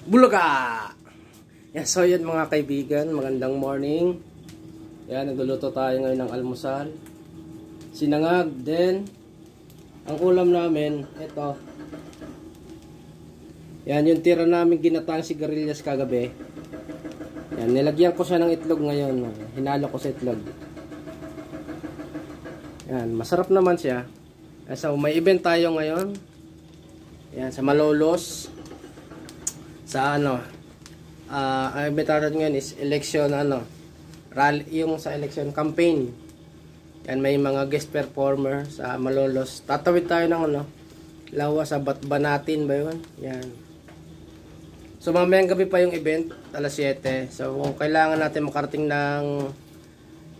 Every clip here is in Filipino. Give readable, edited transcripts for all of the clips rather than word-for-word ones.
Bulaga! Yan, so yan mga kaibigan, magandang morning. Yan, nagluluto tayo ngayon ng almusal. Sinangag, then ang ulam namin, ito. Yan, yung tira namin ginatang sigarilyas kagabi. Yan, nilagyan ko siya ng itlog ngayon. Hinalo ko sa itlog. Yan, masarap naman siya. So, may event tayo ngayon. Yan, sa Malolos. Sa ano, ang event natin ngayon is election, rally, yung sa election campaign. Yan, may mga guest performer sa Malolos. Tatawid tayo ng lawa sa Batbanatin ba yun? Yan. So mamayang gabi pa yung event, alas 7. So kung kailangan natin makarating ng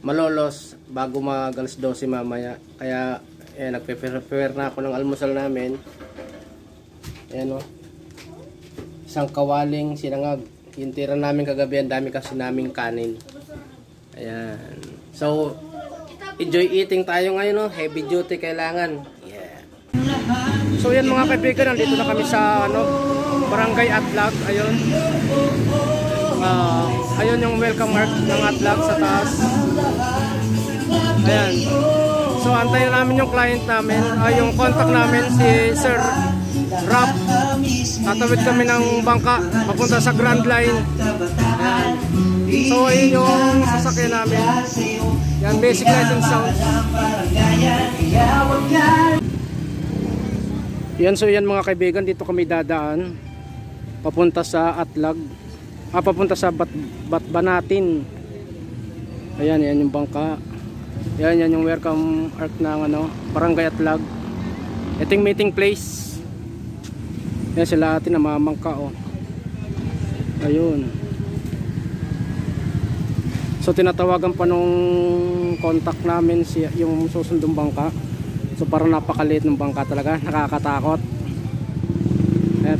Malolos bago mag alas 12 mamaya. Kaya nagpe-prepare na ako ng almusal namin. Ayan o. Isang kawaling sinangag. Yung tira namin kagabi, ang dami kasi naming kanin. Ayan. So enjoy eating tayo ngayon, heavy duty kailangan. Yeah. So yan mga kaibigan, nandito na kami sa Barangay Atlag. Ayun. Ayun yung welcome mark ng Atlag sa taas. Ayan. So antayin namin yung client namin, yung contact namin si Sir Rap. Tatawid kami ng bangka papunta sa Grand Line. Ayan. So ayun yung sasakyan namin. Yan, basic license sound. Yan, so yan mga kaibigan, dito kami dadaan papunta sa Atlag, papunta sa Batbanatin. Ayan, yan yung bangka. Yan yung welcome arc ng Barangay Atlag. Ito yung meeting place. Yan sila atin na mamangka ayun. So tinatawagan pa nung contact namin yung susundong bangka. So parang napakaliit ng bangka talaga, nakakatakot.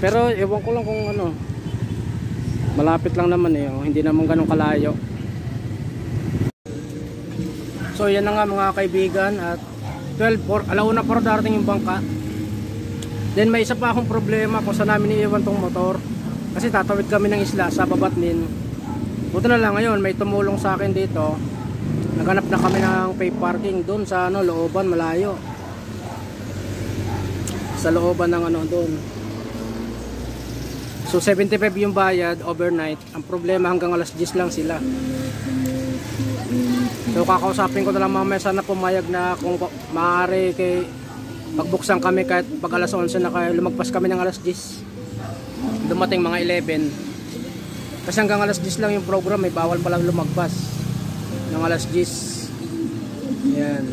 Pero ewan ko lang kung malapit lang naman hindi naman ganun kalayo. So yan na nga mga kaibigan, at 12 alauna pa darating yung bangka. Then may isa pa akong problema kung saan namin iiwan tong motor. Kasi tatawid kami ng isla sa Babatnin. Buto na lang ngayon, may tumulong sa akin dito. Naghanap na kami ng pay parking doon sa looban, malayo. Sa looban ng doon. So 75 yung bayad overnight. Ang problema hanggang alas 10 lang sila. So kakausapin ko na lang mamaya, sana pumayag na kung maaari magbuksan kami kahit pag alas 11 na, kaya lumagpas kami ng alas 10. Dumating mga 11. Kasi hanggang alas 10 lang yung program, may bawal palang lumagpas ng alas 10. Yan.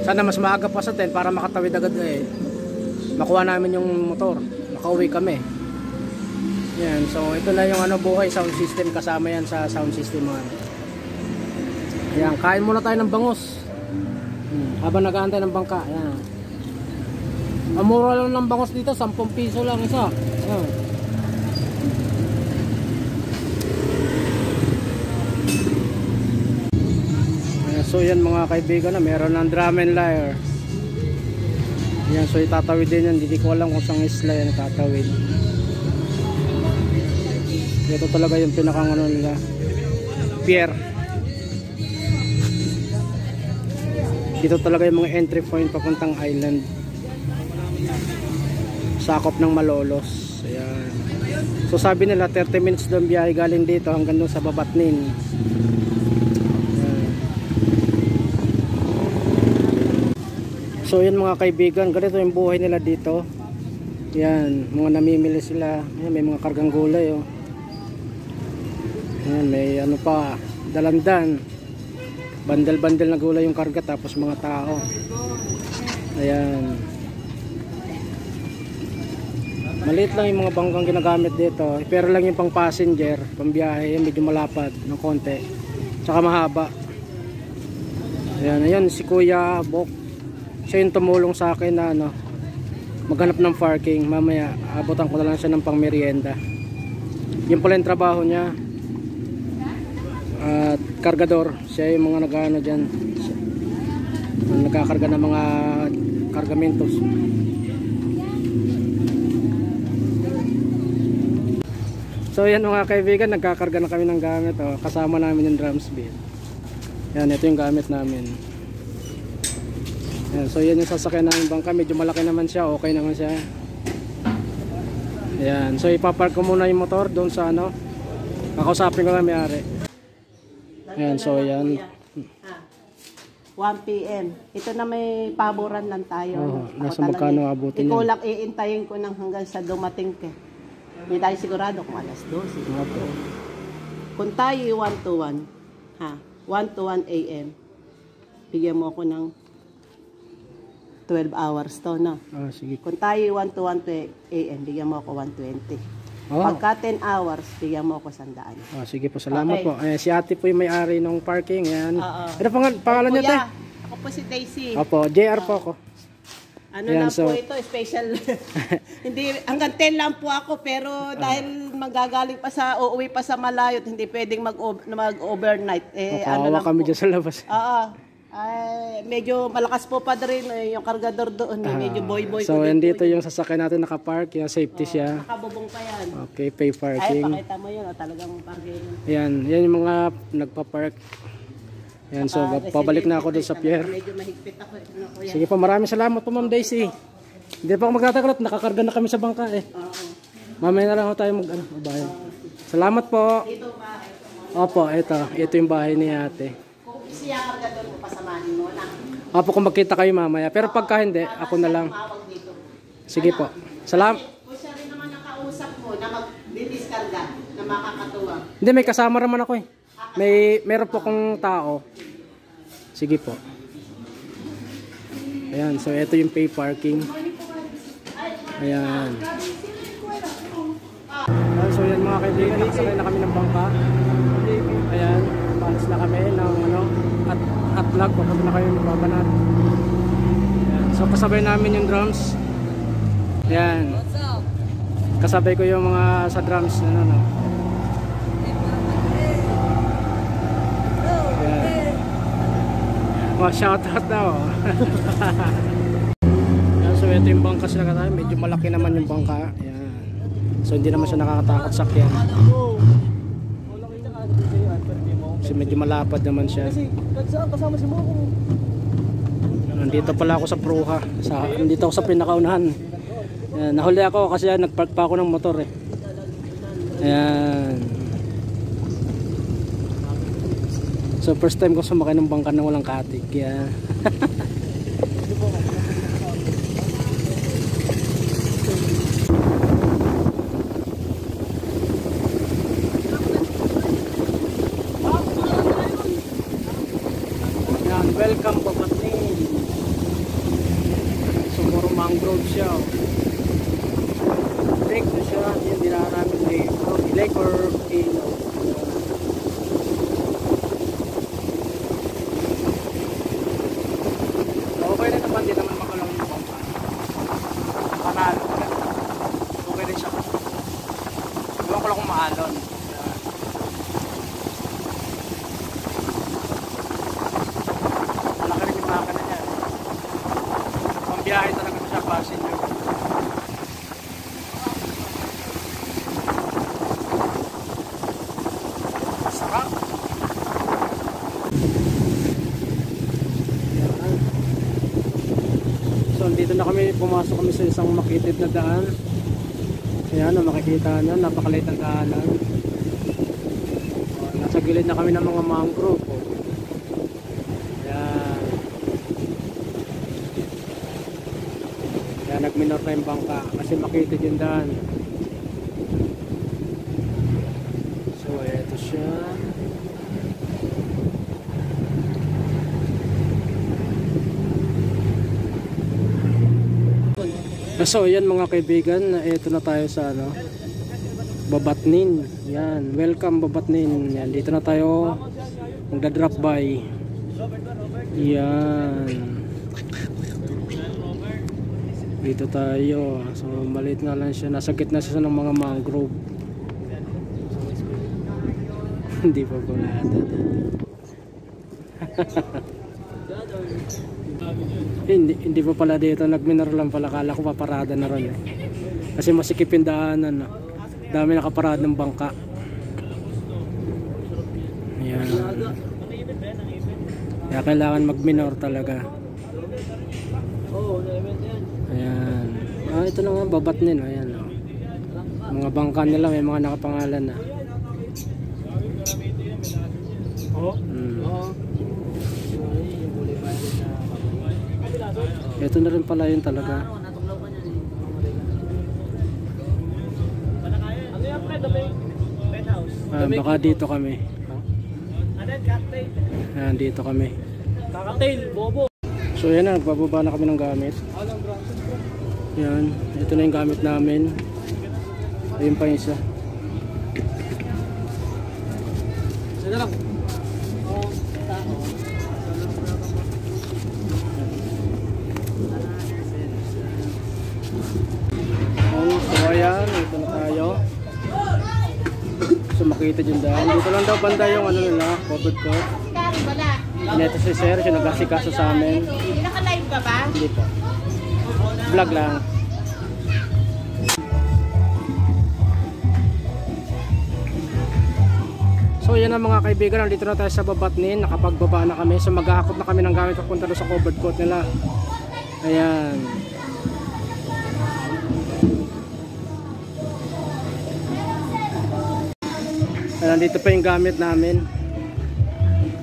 Sana mas maaga pa sa 10 para makatawid agad makuha namin yung motor, makauwi kami. Yan. So ito na yung buhay sound system, kasama yan sa sound system Yan. Kain muna tayo ng bangus habang nag-aantay ng bangka. Yan. Ang mura lang ng bangus dito, 10 piso lang isa. Yan. So yan mga kaibigan, meron ng drum and lyre. Yan, so itatawid din yan. Hindi ko alam kung saan isla yan itatawid. Ito talaga yung pinakang nila, pier. Dito talaga yung mga entry point papuntang island. Sakop ng Malolos. Ayan. So sabi nila 30 minutes doon biyahe galing dito hanggang doon sa Babatnin. So yan mga kaibigan, ganito yung buhay nila dito. Yan, mga namimili sila. Yan, may mga kargang gulay Yan, may pa, dalandan. Bandel-bandel na gulay yung karga, tapos mga tao. Ayan. Maliit lang yung mga bangkang ginagamit dito. Pero lang yung pang passenger, pang biyahe, medyo malapad ng konti. Tsaka mahaba. Ayan, si Kuya Bok. Siya yung tumulong sa akin na maghanap ng parking. Mamaya abutan ko na lang siya ng pang merienda. Yung pala yung trabaho niya, at kargador. Siya yung mga nagano dyan, nagkakarga ng mga kargamentos. So yan mga kaibigan, nagkakarga na kami ng gamit. Oh. Kasama namin yung drums bin. Yan, ito yung gamit namin. Yan, so yan yung sasakyan namin bangka. Medyo malaki naman siya, okay naman siya. Yan, so ipapark ko muna yung motor doon sa ano. Kakausapin ko lang may-ari. Yan, so yan. 1 PM. Ito na may paboran lang tayo. Oh, nasa magkano abutin ikaw yan? lang iintayin ko nang hanggang sa dumating ka. Hindi tayo sigurado kung alas 12. Okay. Kung tayo 1 to 1, 1 to 1 AM, bigyan mo ako ng 12 hours to, no? Sige. Kung tayo 1 to 1 AM, bigyan mo ako 120. Oh. Pagka 10 hours, bigyan mo ako 100. Sige po, salamat Okay. po. Si ate po yung may-ari ng parking. Yan. Oo. Ano pangalan niyo, te? Kuya, ako po si Daisy. Opo, JR po ako. Ano Ayan, lang po ito, special. Hindi, hanggang 10 lang po ako, pero dahil magagaling pa sa, uuwi pa sa malayot, hindi pwedeng mag-overnight. Ano lang kami po. dyan sa labas. Oo. Ay, medyo malakas po pa rin yung kargador doon. Medyo boy-boy So, ko andito yung sasakyan natin nakapark. Yung safety siya. Nakabubong pa yan. Okay, pay Ay, parking. pakita mo yun. Talagang parking. Yan yung mga nagpa-park. Yan, so pabalik na ako doon sa pier. Medyo mahigpit ako. Kuya. Sige po, maraming salamat po Ma'am Daisy. Hindi pa ako magtatagalot, nakakarga na kami sa bangka eh. Oo. Mamaya na lang ako tayo magbayan. Salamat po. Dito ba? Opo, ito yung bahay ni ate. Kung siya kargador mo, pasamahin mo na. Opo, kung magkita kayo mamaya. Pero pagka hindi, ako na lang. Tumawag dito. Sige po. Salamat. Kung siya rin naman nakausap mo na mag-discarga na makakatuwang. Hindi, may kasama naman ako eh. Meron po kong tao. Sige po. Ayan, so ito yung pay parking. Ayan. So yan mga kaibigan, nakasakay na kami ng bangka. Ayan, palis na kami ng at lag, papunta na kayo ng Babanat. Ayan, so kasabay namin yung drums. Ayan. Kasabay ko yung mga sa drums na Ayan. Oh, shout out daw. So ito yung bangka sila tayo, medyo malaki naman yung bangka. Ayan. So hindi naman siya nakakatakot sakyan. Kasi medyo malapad naman siya. Nandito pala ako sa Pruha. Nandito ako sa pinakaunahan. Ayan, nahuli ako kasi nagpark pa ako ng motor eh. Ayan. So first time ko sumakay ng bangka na walang katig. Kaya welcome Babatnin. So puro mangrove siya. Lake na siya. Yung dinaramin lake or ilaw. Okay na naman, di naman makalong yung bangka. Panalo. Okay rin siya. Iwan ko lang kung maalon. Biyahe talaga siya, passenger. Sarap. So dito na kami, pumasok kami sa isang makitid na daan. Ayan, makikita nyo, napakaliit ng daanan. Nasa gilid na kami ng mga mangrove. Ayan. Kaya nagminor na yung bangka kasi makitid yung daan. So eto siya. So yan mga kaibigan, eto na tayo sa Babatnin. Yan, welcome Babatnin. Yan, dito na tayo magda-drop by. Yan. Dito tayo. So maliit nga lang siya. Nasa gitna siya ng mga mangrove. Hindi pa ko nata. Hindi pa pala dito. Nagmineral lang pala. Kala ko paparada na ron eh. Kasi masikip yung daanan. Dami nakaparad ng bangka. Ayan. Kaya kailangan mag-minor talaga. Ayan. Ito na nga, Babatnin. Ayan, oh. Mga bangka nila may mga nakapangalan na. Ito na rin pala yun talaga. Baka dito kami. Ayan, dito kami. So yan na, nagbababa na kami ng gamit. Yan, ito na yung gamit namin. Ayun pa yung isa. So ayan, ito na tayo. So makita dyan daan. Dito lang daw banda yung ano nila, covered court. Ito si Sir, siya nag-asikaso sa amin. Hindi naka-live ka ba? Hindi po. Vlog lang. So yan ang mga kaibigan, nandito na tayo sa Babatnin. Nakapagbaba na kami. So maghahakot na kami ng gamit papunta doon sa covered court nila. Ayan. Nandito pa yung gamit namin.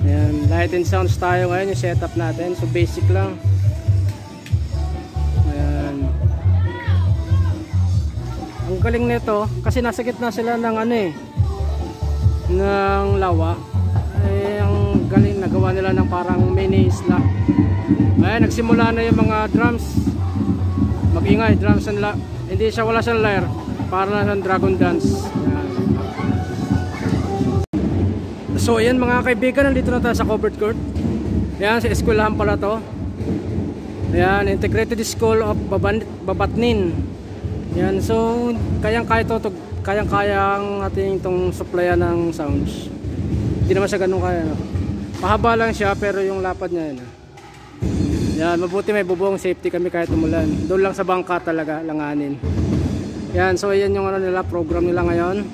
Ayan, light and sounds tayo ngayon, yung setup natin. So basic lang. Ayan. Ang galing nito kasi nasa gitna sila ng ano eh, ng lawa. Ay, ang galing, nagawa nila ng parang mini isla. Ayan, nagsimula na yung mga drums. Mag-ingay, drums and hindi siya, wala siyang lyre. Para na siyang dragon dance. Ayan. So ayan mga kaibigan, nandito na tayo sa covered court. Ayan, sa eskwelahan pala to. Ayan, Integrated School of Babatnin. Ayan, so kayang-kaya to, kayang-kayang ating itong supplyan ng sounds. Hindi naman siya ganun kaya, no? Mahaba lang siya pero yung lapad niya yun. Ayan, mabuti may bubong, safety kami kahit umulan. Doon lang sa bangka talaga, langanin. Ayan, so ayan yung ano nila, program nila ngayon.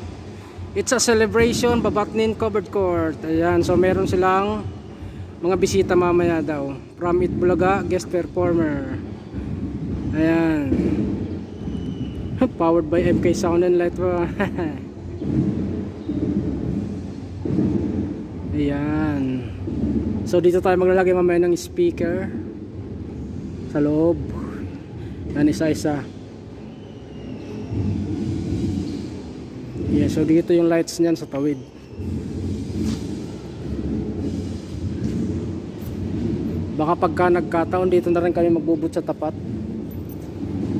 It's a celebration, Babatnin Covered Court. Ayan, so meron silang mga bisita mamaya daw. From Itbulaga, guest performer. Ayan. Powered by MK Sound and Light. Ayan. So dito tayo maglalagay mamaya ng speaker sa loob. Yan, isa-isa. Yeah, so dito yung lights niyan sa tawid. Baka pagka nagkataon dito na rin kami magbubut sa tapat.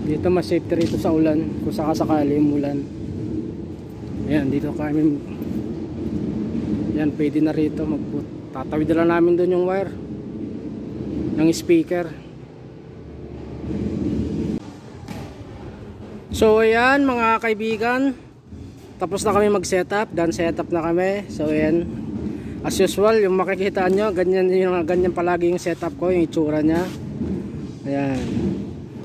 Dito mas safety rito sa ulan, kung sakasakali yung ulan. Ayan, dito kami. Ayan, pwede na rito magbut. Tatawid na lang namin doon yung wire ng speaker. So ayan mga kaibigan, tapos na kami mag-setup, done setup na kami. So ayan, as usual, yung makikita nyo, ganyan palagi yung setup ko, yung itsura nya. Ayan.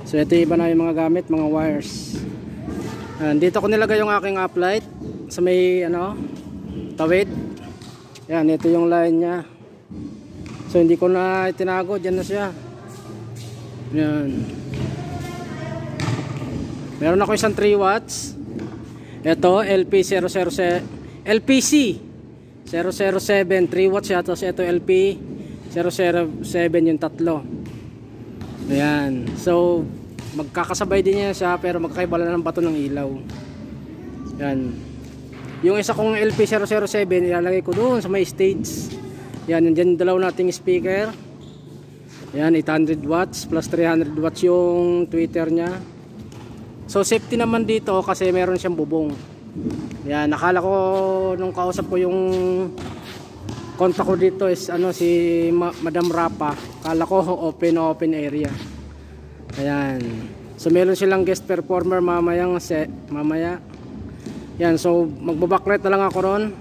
So ito iba na yung mga gamit, mga wires. Ayan, dito ko nilagay yung aking uplight sa may ano, tawid. Ayan, ito yung line nya. So hindi ko na itinago, dyan na siya. Ayan. Meron ako isang 3 watts. Ito, LPC 007, 3 watts siya. Tapos ito LP 007 yung tatlo. Ayan. So magkakasabay din yan siya, pero magkakaiba lang ng bato ng ilaw. Ayan. Yung isa kong LP 007 ilalagay ko doon sa may stage. Ayan, dyan dalaw nating speaker. Ayan, 800 watts plus 300 watts yung tweeter nya. So safety naman dito kasi meron siyang bubong. Yan, nakala ko nung kausap ko yung kontak ko dito is ano, si Madam Rapa. Kala ko open area. Ayan. So meron silang guest performer mamaya. Yan, so magbabacklight na lang ako ron.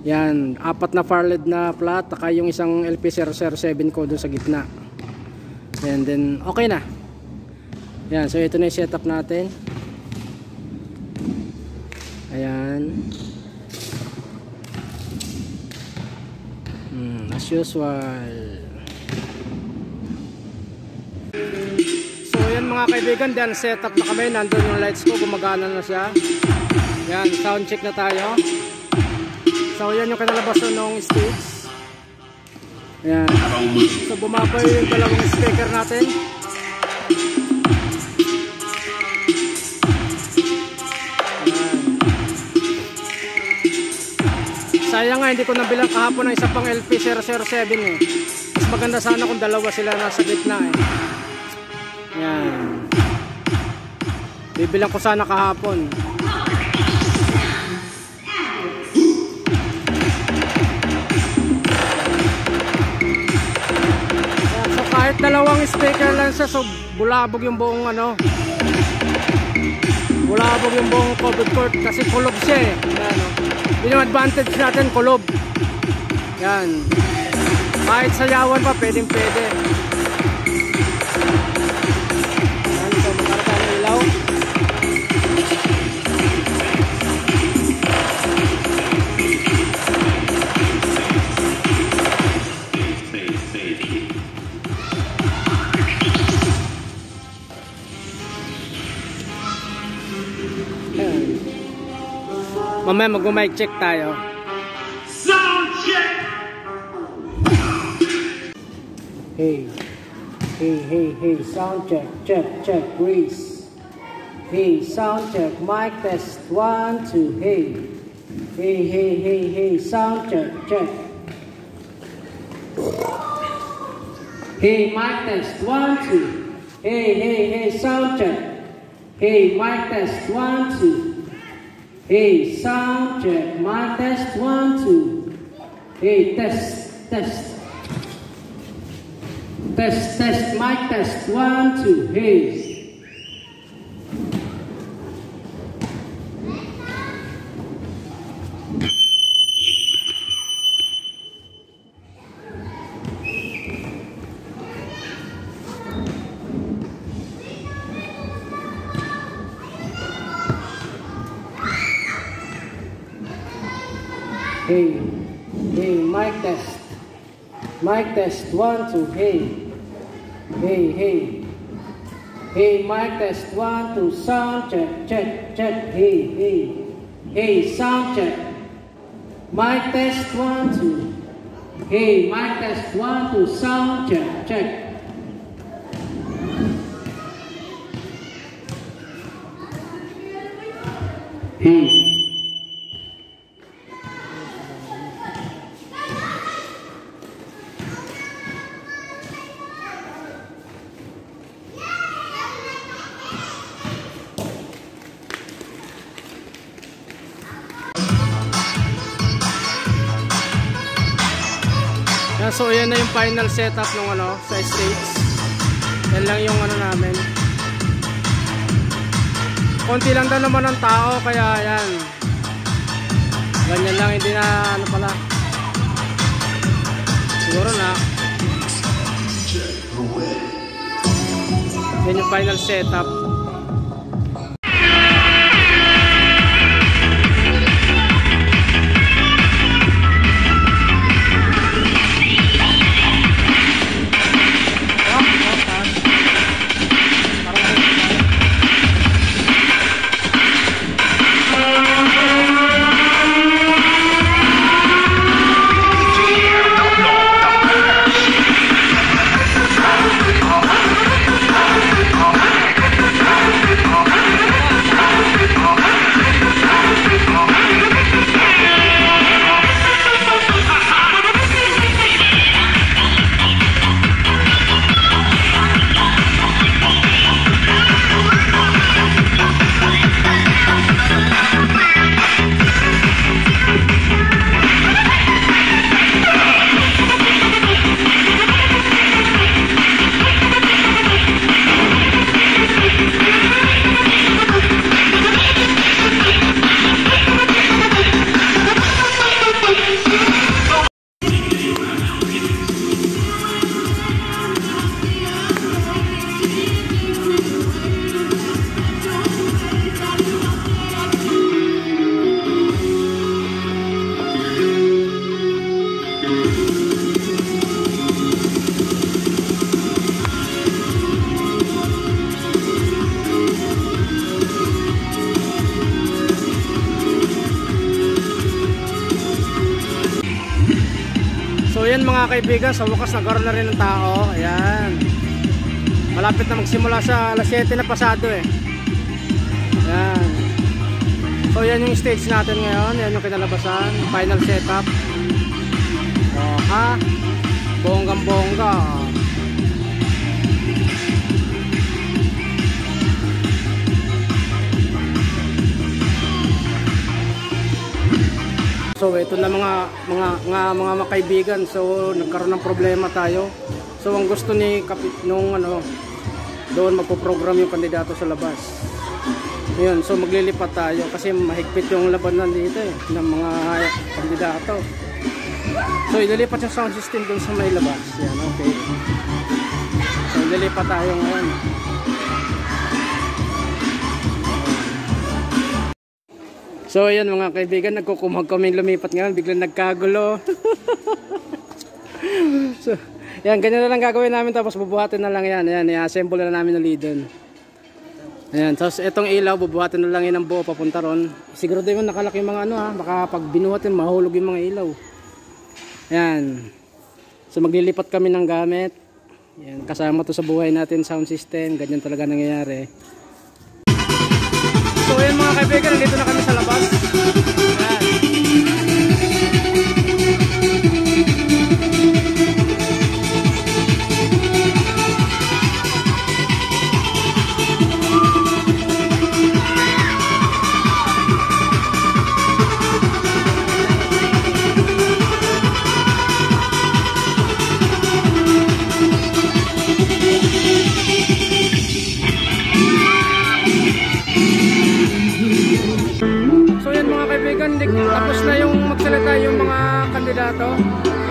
Yan, 4 na far LED na flat, taka yung isang LP007 ko doon sa gitna. And then okay na. Yan, so ito na yung setup natin. Ayan. As usual. So yan mga kaibigan, dyan setup na kami. Nandun yung lights ko, gumagana na siya. Yan, sound check na tayo. So yan yung kinalabasan ng stage. Ayan. So bumabay yung dalawang speaker natin. Sayang nga, hindi ko nabilang kahapon ng isa pang LP007 eh. Mas maganda sana kung dalawa sila nasa gitna eh. Yan. Bibilang ko sana kahapon. Yan. So kahit dalawang speaker lang siya, so bulabog yung buong ano. Bulabog yung buong covered court kasi kulob siya eh. Yan, no? Yun yung advantage natin, kulob. Yan. Kahit sayawan pa, pwedeng pwede. Yan, so magkarga ng ilaw. Yan. Mamaya mag-mic check tayo. Sound check. Hey, hey, sound check, Grease. Hey, sound check, mic test, 1, 2, hey. Hey, sound check. Hey, mic test, 1, 2. Hey, sound check. Hey, mic test, 1, 2. Hey, sound check, mic test, 1, 2. Hey, test, mic test, 1, 2, hey. Hey, mic test. Mic test, 1, 2, hey. Hey, mic test, 1, 2, sound check. Hey, sound check. Mic test, 1, 2. Hey, mic test, 1, 2, sound check. Hey. So yan na yung final setup ng ano sa stage. Yan lang yung ano namin. Konti lang daw naman ng tao kaya yan. Ganyan lang, hindi na ano pala. Siguro na. Yan yung final setup. yan mga kaibigan, sa wakas nagkaroon na rin ng tao. Ayan. Malapit na magsimula sa alas 7 na pasado eh. Ayan. So yan yung stage natin ngayon. Yan yung kinalabasan. Final setup. Oh, ha? Bonggang bongga. So ito na mga kaibigan. So nagkaroon ng problema tayo. So ang gusto ni kapit nung doon magpo-program yung kandidato sa labas. Ayun, so maglilipat tayo kasi mahigpit yung labanan dito eh ng mga kandidato. So ililipat yung sound system doon sa may labas. Yan, okay. So ililipat tayo ngayon. So ayan mga kaibigan, nagkukumag kami lumipat ngayon, biglang nagkagulo. So yan, ganyan na lang gagawin namin, tapos bubuhatin na lang yan. Ayan, i-assemble na namin ulit doon. Ayan, tapos itong ilaw, bubuhatin na lang yan ng buo papunta ron. Siguro din yung nakalaki yung mga baka pag binuhatin, mahulog yung mga ilaw. Ayan. So maglilipat kami ng gamit. Ayan, kasama to sa buhay natin, sound system, ganyan talaga nangyayari. So ayan mga kaibigan, nandito na kami sa labas. Ayan. Tapos na yung magsalita yung mga kandidato.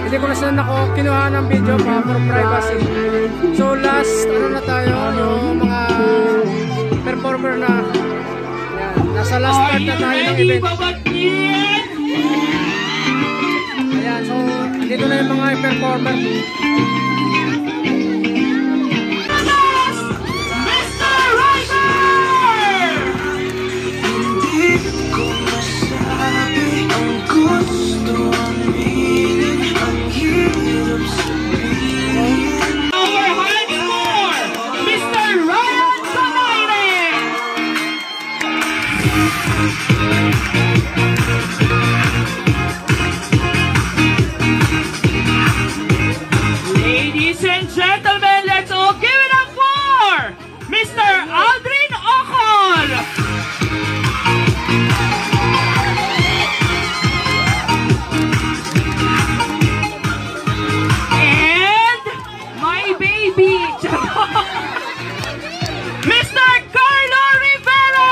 Hindi ko na sila kinuha ng video para for privacy. So last na tayo, yung mga performer na yan, nasa last part na tayo ng event. Ayan, so dito na yung mga performer. Ladies and gentlemen, let's all give it up for Mr. Aldrin Ocol! And my baby, Mr. Carlo Rivera!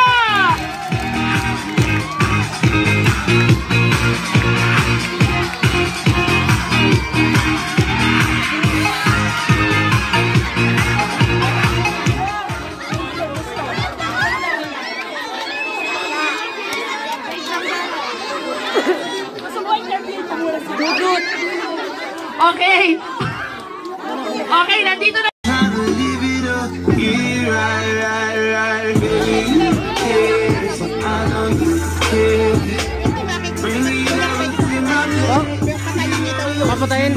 Okay. Okay, nandito na. Papatayin.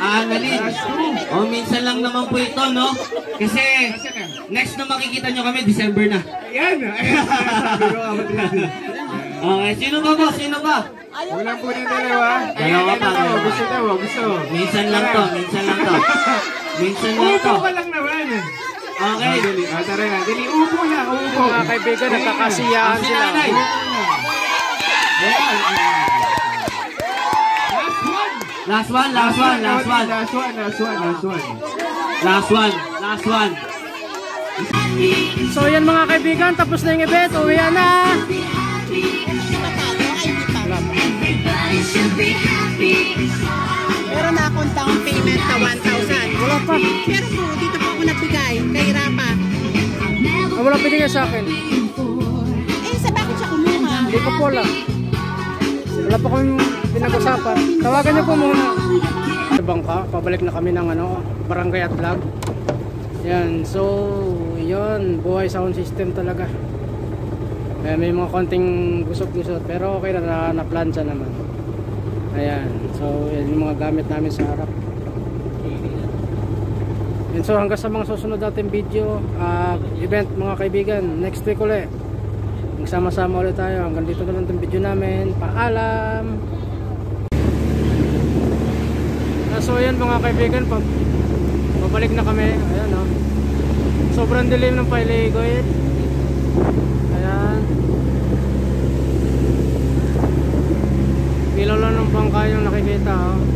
Annalyn. O, minsan lang naman po ito, no? Kasi, next na makikita nyo kami, December na. Ayan! Okay, sino ba po? Sino ba? Wala po ng dalawa. Dalawa pa. Gusto daw, gusto. Minsan lang to, minsan lang to. Minsan lang to. Upo ka lang naman. Okay. Dali, tara na. Dali, upo lang, upo. Mga kaibigan, nagkakasiyaan Si sila. nanay. Last one. Last one. So yan mga kaibigan, tapos na yung event, uwi na. Pero nakunta akong payment na 1,000. Wala pa. Pero po, dito po ako nagbigay. Kahirapan. wala binigay sa akin. Eh, sa bakit siya kumuha? Hindi ko po lang. Wala pa kami pinag-usapan. Tawagan niyo po muna. Sa bangka, pabalik na kami ng barangay at vlog. Yan, so yun, buhay sound system talaga. May mga konting gusot-gusot pero okay na, na-plancha naman. Ayan, so yan yung mga gamit namin sa harap. And so hanggang sa mga susunod natin video, event mga kaibigan, next week ulit. Magsama-sama ulit tayo. Hanggang dito na lang itong video namin. Paalam! So ayan mga kaibigan, pabalik na kami. Ayan o. Sobrang dilim ng Pailegoit. Ayan. Ilaw lang ng bangka yung nakikita o.